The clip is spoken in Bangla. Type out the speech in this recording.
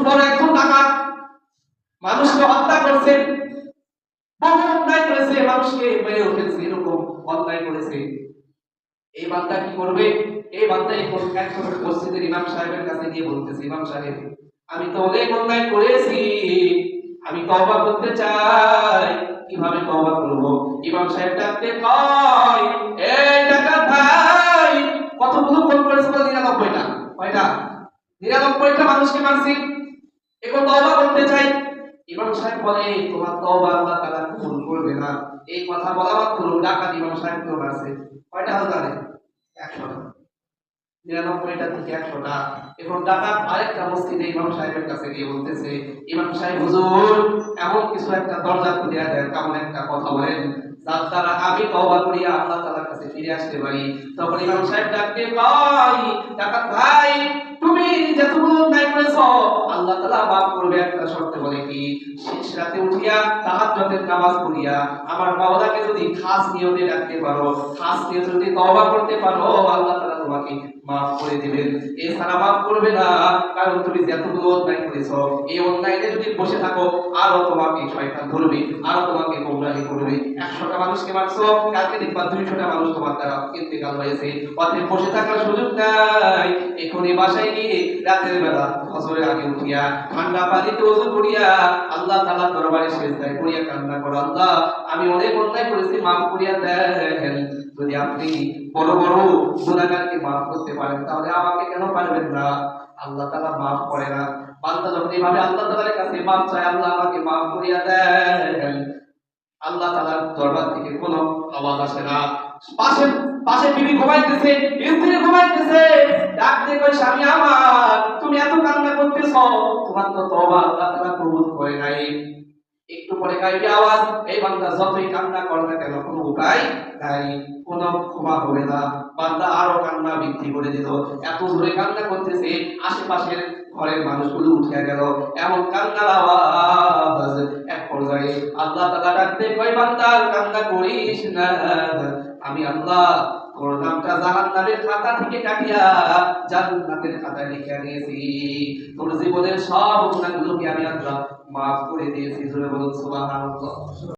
বড় একজন ডাকাত, মানুষকে হত্যা করছে, বহু অন্যায় করেছে, মানুষকে মেরেও ফেলছে, এরকম অন্যায় করেছে। এই বান্দা কি করবে? এই বান্দা এখন একজন মসজিদের ইমাম সাহেবের কাছে গিয়ে বলতেছে, ইমাম সাহেব, আমি তো অনেক অন্যায় করেছি, আমি তওবা করতে চাই, কিভাবে তওবা করব? ইমাম সাহেব ডাকতে কয়, এই ডাকাত ভাই, কতগুলো খুন করেছে? 99টা। কয়টা? 99টা মানুষকে মারছি, এখন তওবা করতে চাই। ইমাম সাহেব বলে, তোমার তওবা আল্লাহ তাআলা কবুল করবে না। এই কথা বলা মাত্র ডাকাত ইমাম সাহেবকে মারছে। কয়টা হলো তাহলে? 100টা। 99টা থেকে 100টা। এখন ডাকাত আরেকটা মসজিদে ইমাম সাহেবের কাছে গিয়ে বলতেছে, ইমাম সাহেব হুজুর, এমন কিছু একটা দরজা খুলিয়া দেন, কেমন একটা কথা বলেন যার দ্বারা আমি তওবা করিয়া আল্লাহ তাআলার কাছে ফিরে আসতে পারি। তখন ইমাম সাহেব ডাকতে কয়, ডাকাত ভাই, তুমি যতগুলো অন্যায় করেছো আল্লাহ তাআলা মাফ করবে, একটা শর্তে। বলে কি? শেষ রাতে উঠিয়া তাহাজ্জুদের নামাজ পড়িয়া আমার মাওলাকে যদি খাস নিয়তে ডাকতে পারো, খাস নিয়তে যদি তওবা করতে পারো, আল্লাহ তাআলা তোমাকে মাফ করে দিবেন। এছাড়া মাফ করবে না, কারণ তুমি যতগুলো অন্যায় করেছো, এই অন্যায়তে যদি বসে থাকো আরো তোমাকে শয়তান ধরবে, আরো তোমাকে গোমরাহি করবে। 100টা মানুষকে মারছো, কালকে দেখবা 200টা মানুষ তোমার দ্বারা ইন্তেকাল হয়েছে। অতএব বসে থাকার সুযোগ নাই, এখনই বাসায় গিয়ে রাতের বেলা ফজরের আগে উঠিয়া ঠান্ডা পানিতে ওযু করিয়া আল্লাহ তাআলার দরবারে সিজদায় করিয়া কান্না করো, আল্লাহ আমি অনেক অন্যায় করেছি, মাফ করিয়া দেন। যদি আপনি বড় বড় গুনাহগারকে মাফ করতে পারেন, তাহলে আমাকে কেন পারবেন না? আল্লাহ তাআলা মাফ করে না। বান্দা যখন এইভাবে আল্লাহ তাআলার কাছে মাফ চায়, আল্লাহ আমাকে মাফ করিয়া দেন, আল্লাহ তাআলার দরবার থেকে কোনো আওয়াজ আসে না। পাশে পাশে বিবি ঘুমাইতেছে, স্ত্রী ঘুমাইতেছে, ডাক দিয়ে কয়, স্বামী আমার, তুমি এত কান্না করতেছো, তোমার তো তওবা আল্লাহ তাআলা কবুল করে নাই। একটু পরে গাইবে আওয়াজ, এই বান্দা যতই কান্না করে না কেন কোনো উপায় নাই, কোনো ক্ষমা হবে না। বান্দা আরো কান্না বৃদ্ধি করে দিল, এত জোরে কান্না করতেছে, আশেপাশের ঘরের মানুষগুলো উঠে গেল, এমন কান্নার আওয়াজ। এক পর্যায়ে আল্লাহ তাআলা ডাকতে কয়, বান্দা কান্না করিস না, আমি আল্লাহ তোর নামটা জাহান্নামের খাতা থেকে কাটিয়া জান্নাতের খাতায় লিখে দিয়েছি, তোর জীবনের সব গুনাহগুলোকে আমি আল্লাহ মাফ করে দিয়েছি। জোরে বলুন সুবহানাল্লাহ।